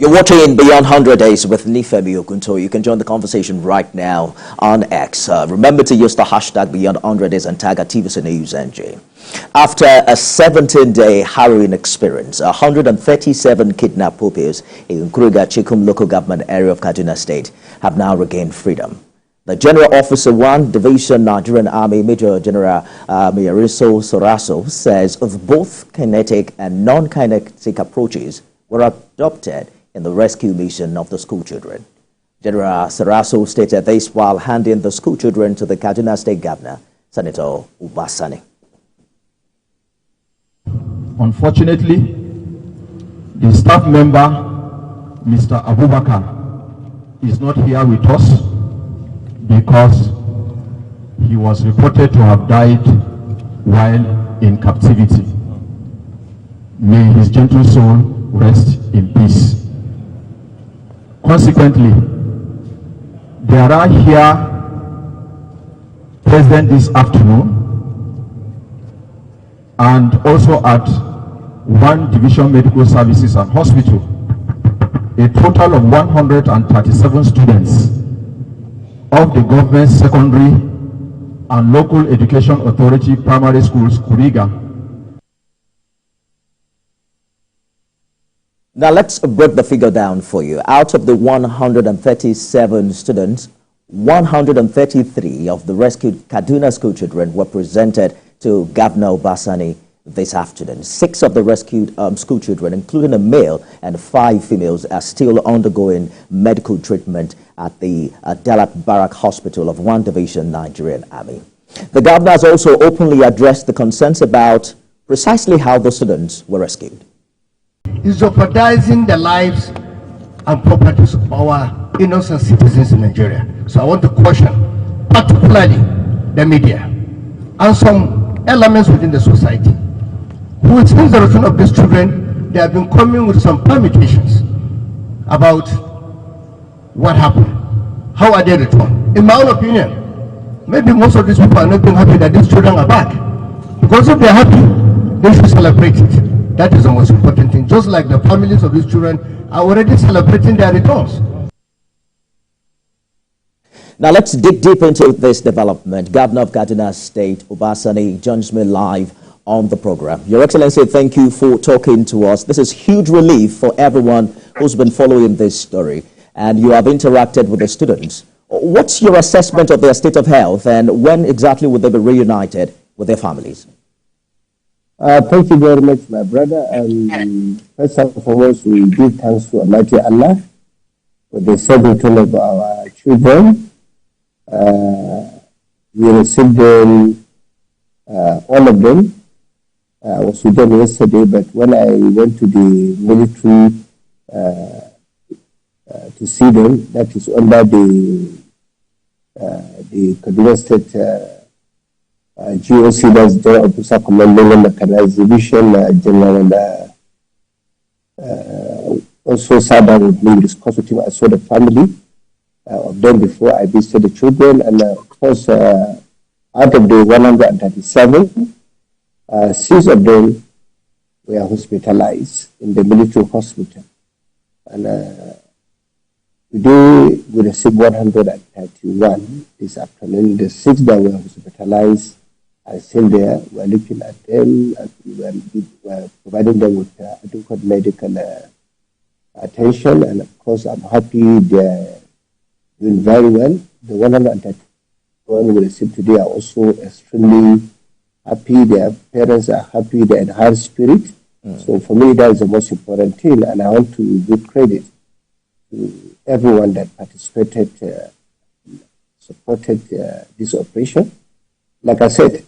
You're watching Beyond 100 Days with Nifemi Okunto. You can join the conversation right now on X. Remember to use the hashtag Beyond 100 Days and tag at TVC News On. After a 17-day harrowing experience, 137 kidnapped pupils in Kuriga Chikum local government area of Kaduna State have now regained freedom. The General Officer 1 Division Nigerian Army Major General Mayariso Soraso says both kinetic and non-kinetic approaches were adopted in the rescue mission of the school children. General Soraso stated this while handing the school children to the Kaduna State Governor, Senator Uba Sani. Unfortunately, the staff member, Mr. Abubakar, is not here with us because he was reported to have died while in captivity. May his gentle soul rest in peace. Consequently, there are here present this afternoon and also at 1 Division Medical Services and Hospital, a total of 137 students of the government secondary and local education authority primary schools, Kuriga. Now let's break the figure down for you. Out of the 137 students, 133 of the rescued Kaduna school children were presented to Governor Uba Sani this afternoon. 6 of the rescued school children, including a male and 5 females, are still undergoing medical treatment at the Dalat Barak Hospital of 1 Division Nigerian Army. The governor has also openly addressed the concerns about precisely how the students were rescued. Is jeopardizing the lives and properties of our innocent citizens in Nigeria. So I want to caution, particularly the media and some elements within the society, who since the return of these children, they have been coming with some permutations about what happened. How are they returned? In my own opinion, maybe most of these people are not being happy that these children are back. Because if they're happy, they should celebrate it. That is the most important thing. Just like the families of these children are already celebrating their returns. Now let's dig deep into this development. Governor of Kaduna State, Uba Sani, joins me live on the program. Your Excellency, thank you for talking to us. This is huge relief for everyone who's been following this story, and you have interacted with the students. What's your assessment of their state of health, and when exactly will they be reunited with their families? Thank you very much, my brother. First and foremost, we give thanks to Almighty Allah for the safe return of our children. We received them, all of them. I was with them yesterday, but when I went to the military to see them, that is under the Kaduna State GOC, that's General Officer Commanding and Mechanized Division, General, and also sat down with me, discussed with him. I saw the family of them before I visited the children, and of course, out of the 137, 6 of them were hospitalized in the military hospital, and today we received 131 this afternoon. The 6 that were hospitalized are still there. We're looking at them, and we're providing them with adequate medical attention, and of course I'm happy they're doing very well. The 131 we received today are also extremely happy. Their parents are happy, they're in high spirit. So for me, that is the most important thing, and I want to give credit to everyone that participated, supported this operation. Like I said,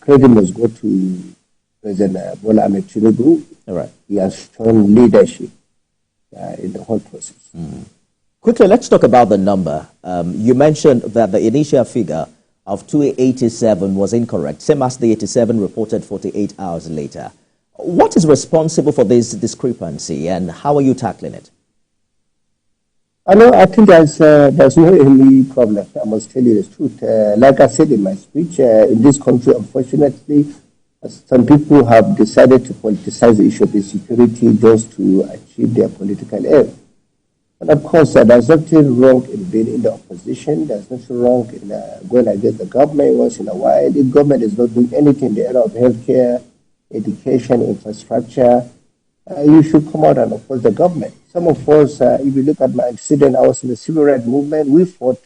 credit must go to President Bola Ahmed Tinubu. Right. He has shown leadership in the whole process. Quickly, let's talk about the number. You mentioned that the initial figure of 287 was incorrect, same as the 87 reported 48 hours later. What is responsible for this discrepancy, and how are you tackling it? I think there's no any problem. I must tell you the truth. Like I said in my speech, in this country, unfortunately, Some people have decided to politicize the issue of insecurity just to achieve their political aim. And of course, there's nothing wrong in being in the opposition. There's nothing wrong in going against the government once in a while. If government is not doing anything in the area of healthcare, education, infrastructure, you should come out and oppose the government. Some of us, if you look at my incident, I was in the civil rights movement. We fought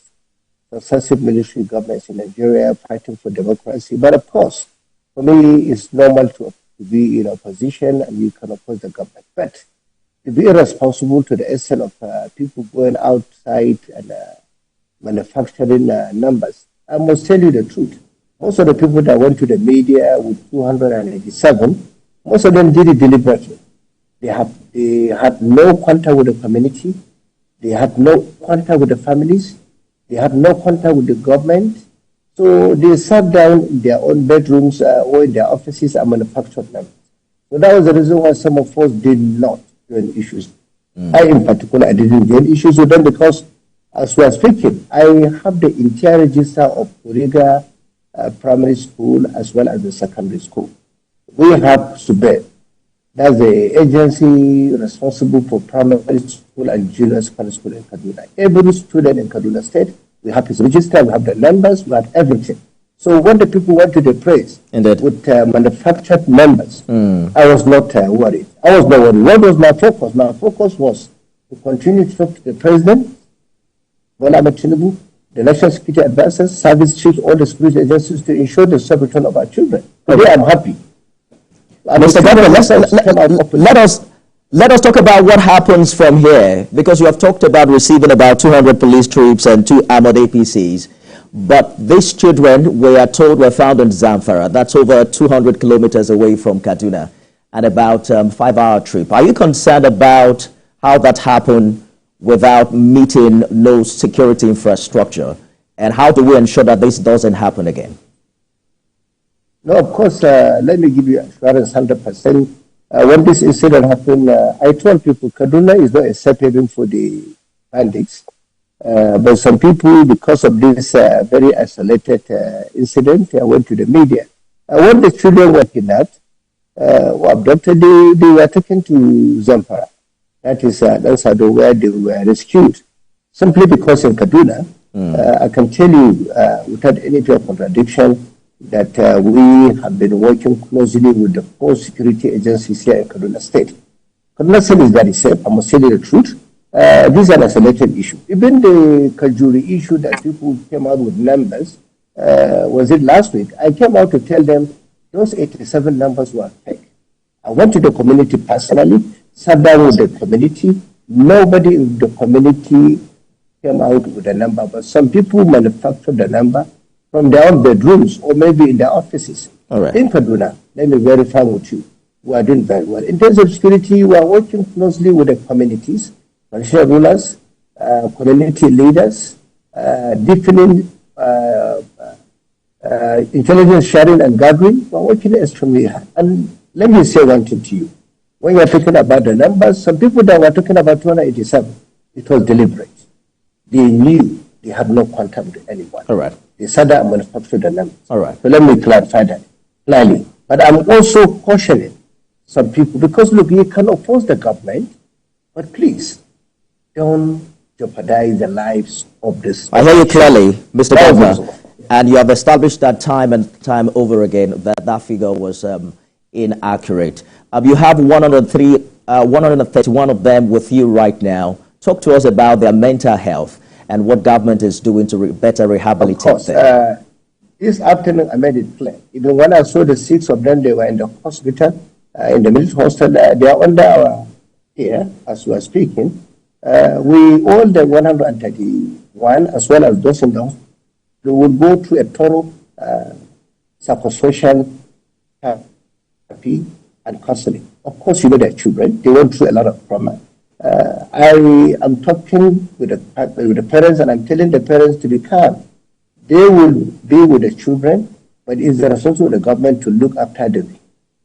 successive military governments in Nigeria fighting for democracy. But of course, for me, it's normal to be in opposition and you can oppose the government. But to be irresponsible to the extent of people going outside and manufacturing numbers, I must tell you the truth. Most of the people that went to the media with 287, most of them did it deliberately. They had no contact with the community. They had no contact with the families. They had no contact with the government. So they sat down in their own bedrooms or in their offices and manufactured numbers. So that was the reason why some of us did not gain issues. I, in particular, I didn't gain issues with them because, as we are speaking, I have the entire register of Kuriga primary school as well as the secondary school. We have SUBE. That's the agency responsible for primary school and junior secondary school in Kaduna. Every student in Kaduna State, we have his register, we have the numbers, we have everything. So when the people went to the press with manufactured numbers, I was not worried. I was not worried. What was my focus? My focus was to continue to talk to the president, Bola Tinubu, the national security advisors, service chiefs, all the security agencies to ensure the safe return of our children. Today I'm happy. Mr. Governor, let us talk about what happens from here, because you have talked about receiving about 200 police troops and 2 armored APCs. But these children, we are told, were found in Zamfara. That's over 200 kilometers away from Kaduna, and about a 5-hour trip. Are you concerned about how that happened without meeting no security infrastructure? And how do we ensure that this doesn't happen again? No, of course, let me give you assurance 100%. When this incident happened, I told people Kaduna is not a safe haven for the bandits. But some people, because of this very isolated incident, went to the media. When the children were kidnapped, were abducted, they were taken to Zamfara. That is also where they were rescued. Simply because in Kaduna, I can tell you without any contradiction that we have been working closely with the 4 security agencies here in Kaduna State. Kaduna State is very safe, I must tell you the truth. This is an isolated issue. Even the Kajuri issue that people came out with numbers, was it last week? I came out to tell them those 87 numbers were fake. I went to the community personally, sat down with the community. Nobody in the community came out with a number, but some people manufactured the number from their own bedrooms or maybe in their offices. All right. In Kaduna, let me verify with you, we are doing very well. In terms of security, we are working closely with the communities, traditional rulers, community leaders, deepening intelligence sharing and gathering. We are working extremely hard. And let me say one thing to you. When you are talking about the numbers, some people that were talking about 287, it was deliberate. They knew they had no contact with anyone. All right. They said that and manufactured the numbers. All right. So let me clarify that clearly. But I'm also cautioning some people, because look, you can oppose the government, but please don't jeopardize the lives of this. I hear you clearly, Mr. Governor. And you have established that time and time over again that that figure was inaccurate. You have 131 of them with you right now. Talk to us about their mental health and what government is doing to better rehabilitate them. This afternoon I made it clear. Even when I saw the 6 of them, they were in the hospital, in the military hospital. They are under our care as we are speaking. We all the 131, as well as those in the hospital, they will go through a thorough psychosocial therapy and counseling. Of course, you know their children. They went through a lot of trauma. I am talking with the parents, and I'm telling the parents to be calm. They will be with the children, but it's the responsibility of the government to look after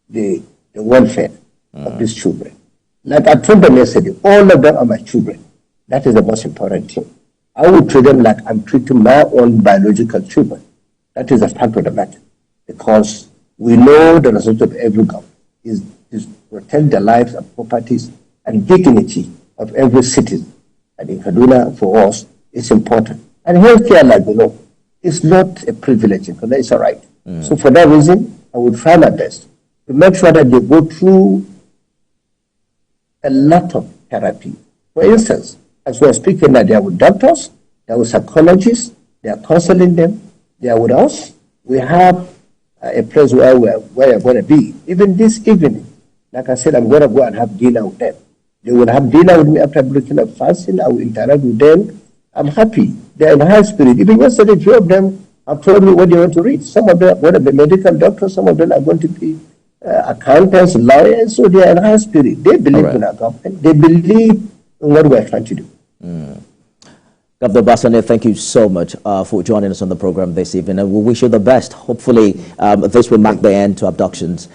the welfare of these children. Like I told them yesterday, all of them are my children. That is the most important thing. I will treat them like I'm treating my own biological children. That is a fact of the matter. Because We know the responsibility of every government is to protect the lives and properties and dignity of every citizen. And in Kaduna, for us, it's important. And healthcare, like you know, is not a privilege in Kaduna, it's a right. So for that reason, I would try my best to make sure that they go through a lot of therapy. For instance, as we're speaking now, they are with doctors, they are with psychologists, they are counseling them, they are with us. We have a place where we're going to be. Even this evening, like I said, I'm going to go and have dinner with them. They will have dinner with me after breaking up fasting. I will interact with them. I'm happy. They're in high spirit. Even yesterday, 2 of them have told me what they want to read. Some of them are going to be medical doctors. Some of them are going to be accountants, lawyers. So they are in high spirit. They believe in our government. They believe in what we're trying to do. Governor Uba Sani, thank you so much for joining us on the program this evening, and we wish you the best. Hopefully, this will mark the end to abductions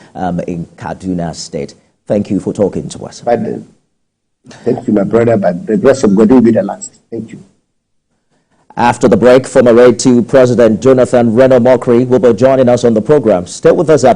in Kaduna State. Thank you for talking to us. Thank you, my brother, but the grace of God will be the last. Thank you. After the break, former Raid 2 President Jonathan Reno Mokri will be joining us on the program. Stay with us at